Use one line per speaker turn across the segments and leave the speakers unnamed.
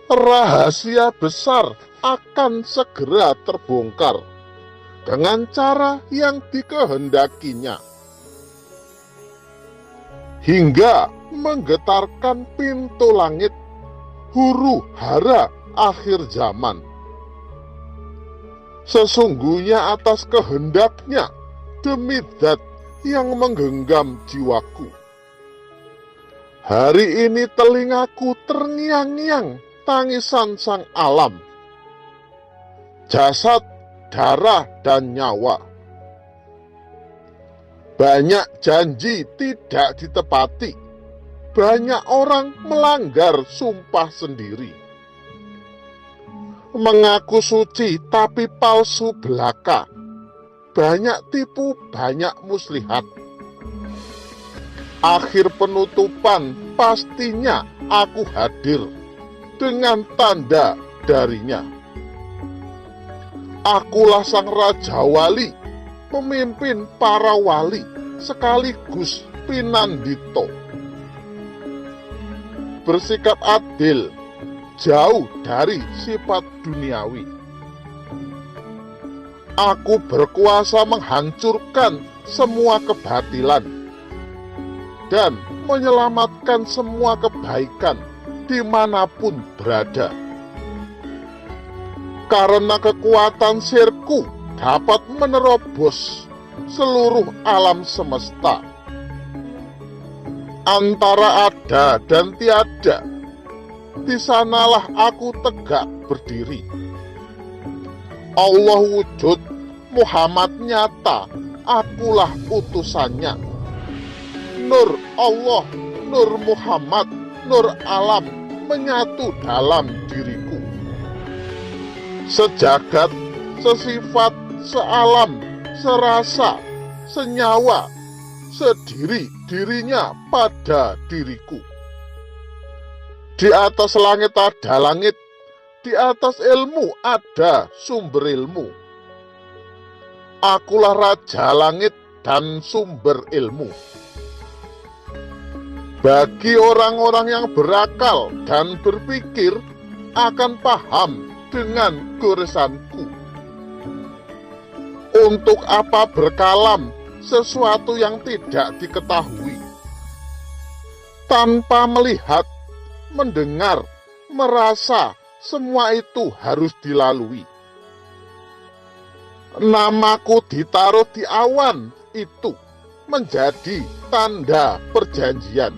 rahasia besar akan segera terbongkar dengan cara yang dikehendakinya, hingga menggetarkan pintu langit huru hara akhir zaman. Sesungguhnya atas kehendaknya, demi zat yang menggenggam jiwaku, hari ini telingaku terngiang-ngiang tangisan sang alam, jasad, darah, dan nyawa. Banyak janji tidak ditepati, banyak orang melanggar sumpah sendiri, mengaku suci tapi palsu belaka, banyak tipu, banyak muslihat. Akhir penutupan pastinya aku hadir dengan tanda darinya. Akulah sang Raja Wali, pemimpin para wali, sekaligus pinandito. Bersikap adil, jauh dari sifat duniawi. Aku berkuasa menghancurkan semua kebatilan dan menyelamatkan semua kebaikan dimanapun berada. Karena kekuatan sirku dapat menerobos seluruh alam semesta. Antara ada dan tiada, di sanalah aku tegak berdiri. Allah wujud, Muhammad nyata, akulah utusannya. Nur Allah, Nur Muhammad, Nur alam menyatu dalam diriku. Sejagat, sesifat, sealam, serasa, senyawa, sediri-dirinya pada diriku. Di atas langit ada langit, di atas ilmu ada sumber ilmu. Akulah Raja Langit dan sumber ilmu. Bagi orang-orang yang berakal dan berpikir akan paham dengan goresanku. Untuk apa berkalam sesuatu yang tidak diketahui? Tanpa melihat, mendengar, merasa, semua itu harus dilalui. Namaku ditaruh di awan, itu menjadi tanda perjanjian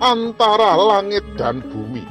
antara langit dan bumi.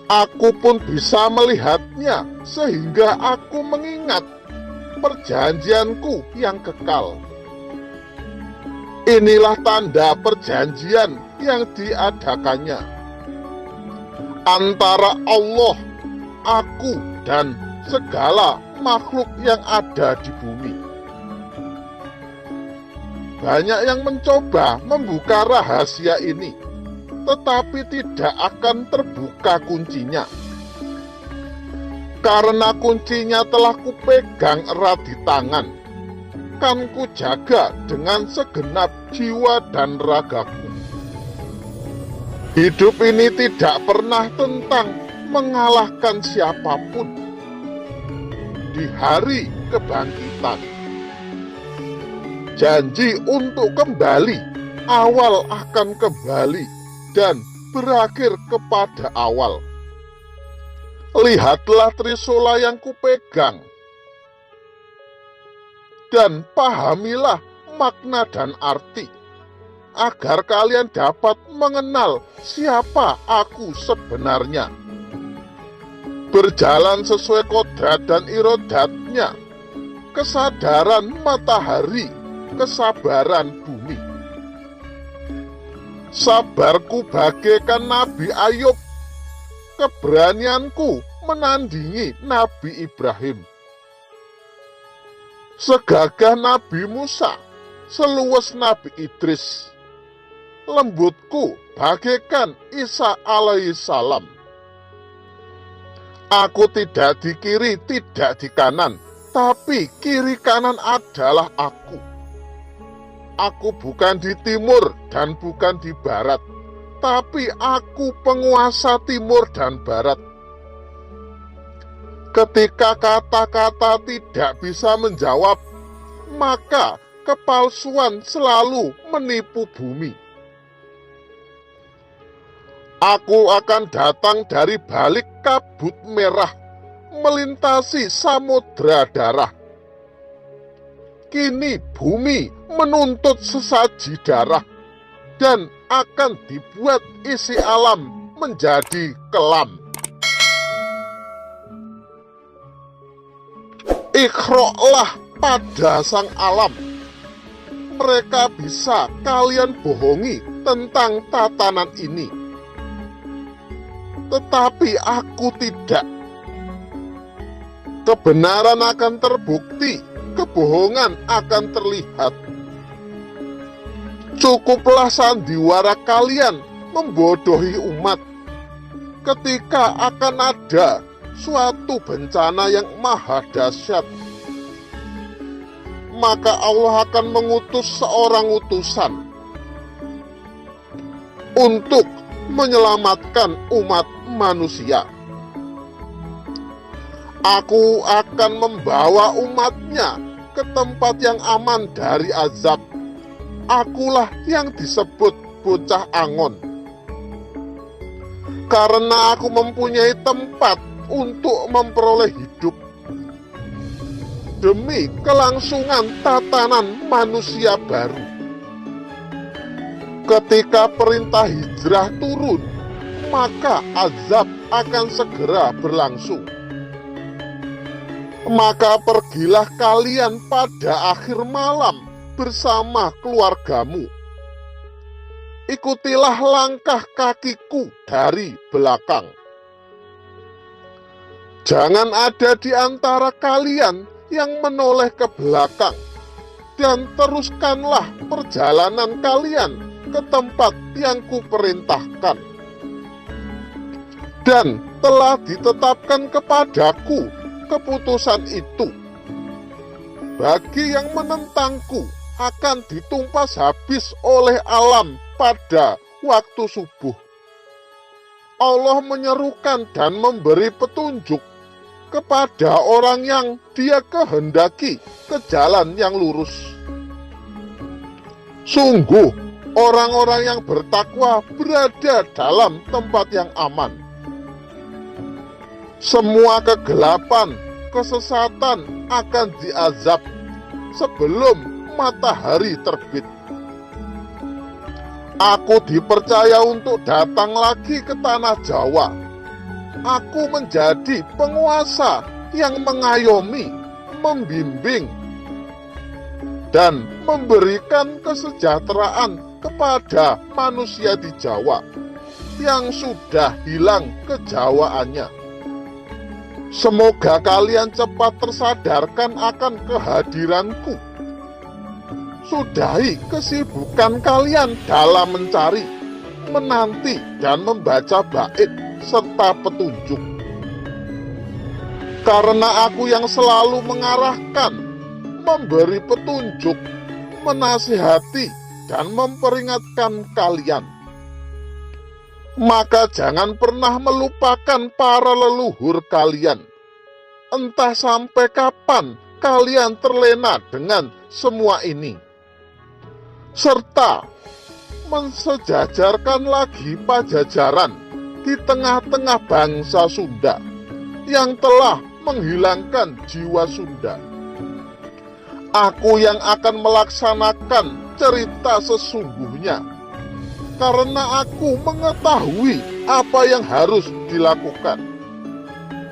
Aku pun bisa melihatnya sehingga aku mengingat perjanjianku yang kekal. Inilah tanda perjanjian yang diadakannya antara Allah, aku, dan segala makhluk yang ada di bumi. Banyak yang mencoba membuka rahasia ini, tetapi tidak akan terbuka kuncinya. Karena kuncinya telah kupegang erat di tangan, kan kujaga dengan segenap jiwa dan ragaku. Hidup ini tidak pernah tentang mengalahkan siapapun. Di hari kebangkitan, janji untuk kembali, awal akan kembali dan berakhir kepada awal. Lihatlah Trisula yang kupegang, dan pahamilah makna dan arti, agar kalian dapat mengenal siapa aku sebenarnya. Berjalan sesuai kodrat dan irodatnya, kesadaran matahari, kesabaran bumi. Sabarku bagaikan Nabi Ayub, keberanianku menandingi Nabi Ibrahim. Segagah Nabi Musa, seluas Nabi Idris. Lembutku bagaikan Isa alaihissalam. Aku tidak di kiri, tidak di kanan, tapi kiri kanan adalah aku. Aku bukan di timur dan bukan di barat, tapi aku penguasa timur dan barat. Ketika kata-kata tidak bisa menjawab, maka kepalsuan selalu menipu bumi. Aku akan datang dari balik kabut merah, melintasi samudra darah. Kini bumi menuntut sesaji darah, dan akan dibuat isi alam menjadi kelam. Ikhro'lah pada sang alam. Mereka bisa kalian bohongi tentang tatanan ini, tetapi aku tidak. Kebenaran akan terbukti, kebohongan akan terlihat. Cukuplah sandiwara kalian membodohi umat ketika akan ada suatu bencana yang maha dahsyat. Maka Allah akan mengutus seorang utusan untuk menyelamatkan umat manusia. Aku akan membawa umatnya ke tempat yang aman dari azab. Akulah yang disebut bocah angon, karena aku mempunyai tempat untuk memperoleh hidup demi kelangsungan tatanan manusia baru. Ketika perintah hijrah turun, maka azab akan segera berlangsung. Maka pergilah kalian pada akhir malam bersama keluargamu. Ikutilah langkah kakiku dari belakang. Jangan ada di antara kalian yang menoleh ke belakang, dan teruskanlah perjalanan kalian ke tempat yang kuperintahkan. Dan telah ditetapkan kepadaku keputusan itu. Bagi yang menentangku akan ditumpas habis oleh alam pada waktu subuh. Allah menyerukan dan memberi petunjuk kepada orang yang Dia kehendaki ke jalan yang lurus. Sungguh, orang-orang yang bertakwa berada dalam tempat yang aman. Semua kegelapan, kesesatan akan diazab sebelum matahari terbit. Aku dipercaya untuk datang lagi ke tanah Jawa. Aku menjadi penguasa yang mengayomi, membimbing, dan memberikan kesejahteraan kepada manusia di Jawa yang sudah hilang kejawaannya. Semoga kalian cepat tersadarkan akan kehadiranku. Sudahi kesibukan kalian dalam mencari, menanti, dan membaca bait serta petunjuk. Karena aku yang selalu mengarahkan, memberi petunjuk, menasihati, dan memperingatkan kalian. Maka jangan pernah melupakan para leluhur kalian. Entah sampai kapan kalian terlena dengan semua ini. Serta mensejajarkan lagi Pajajaran di tengah-tengah bangsa Sunda yang telah menghilangkan jiwa Sunda. Aku yang akan melaksanakan cerita sesungguhnya, karena aku mengetahui apa yang harus dilakukan.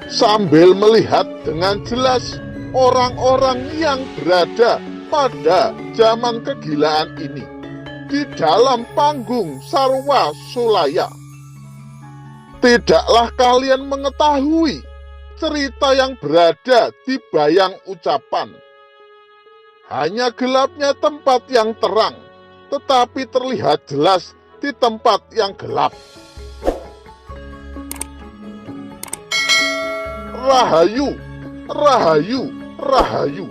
Sambil melihat dengan jelas orang-orang yang berada pada zaman kegilaan ini di dalam panggung Sarwa Sulaya. Tidaklah kalian mengetahui cerita yang berada di bayang ucapan. Hanya gelapnya tempat yang terang, tetapi terlihat jelas di tempat yang gelap. Rahayu, rahayu, rahayu.